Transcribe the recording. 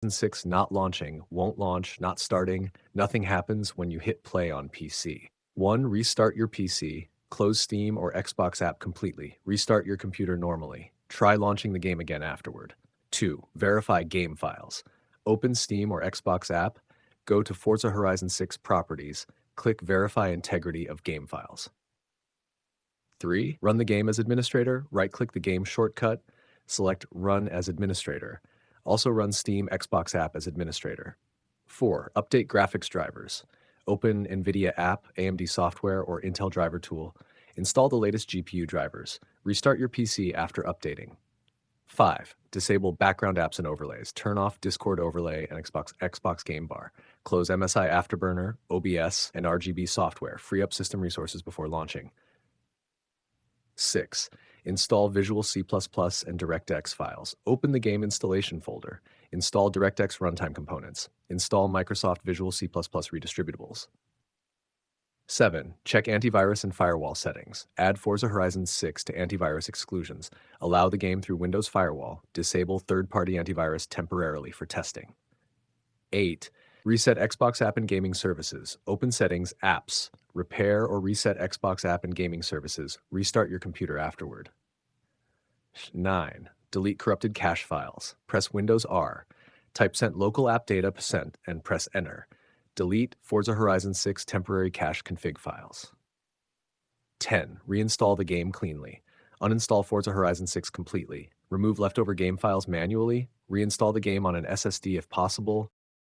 6 not launching, won't launch, not starting, nothing happens when you hit play on PC. 1. Restart your PC. Close Steam or Xbox app completely. Restart your computer normally. Try launching the game again afterward. 2. Verify game files. Open Steam or Xbox app. Go to Forza Horizon 6 Properties. Click Verify Integrity of Game Files. 3. Run the game as administrator. Right-click the game shortcut. Select Run as Administrator. Also run Steam Xbox app as administrator. 4. Update graphics drivers. Open NVIDIA app, AMD software, or Intel driver tool. Install the latest GPU drivers. Restart your PC after updating. 5. Disable background apps and overlays. Turn off Discord overlay and Xbox Game Bar. Close MSI Afterburner, OBS, and RGB software. Free up system resources before launching. 6. Install Visual C++ and DirectX files. Open the game installation folder. Install DirectX runtime components. Install Microsoft Visual C++ redistributables. 7. Check antivirus and firewall settings. Add Forza Horizon 6 to antivirus exclusions. Allow the game through Windows Firewall. Disable third-party antivirus temporarily for testing. 8. Reset Xbox app and gaming services. Open settings, apps. Repair or reset Xbox app and gaming services. Restart your computer afterward. 9. Delete corrupted cache files. Press Windows R. Type sent local app data % and press enter. Delete Forza Horizon 6 temporary cache config files. 10. Reinstall the game cleanly. Uninstall Forza Horizon 6 completely. Remove leftover game files manually. Reinstall the game on an SSD if possible.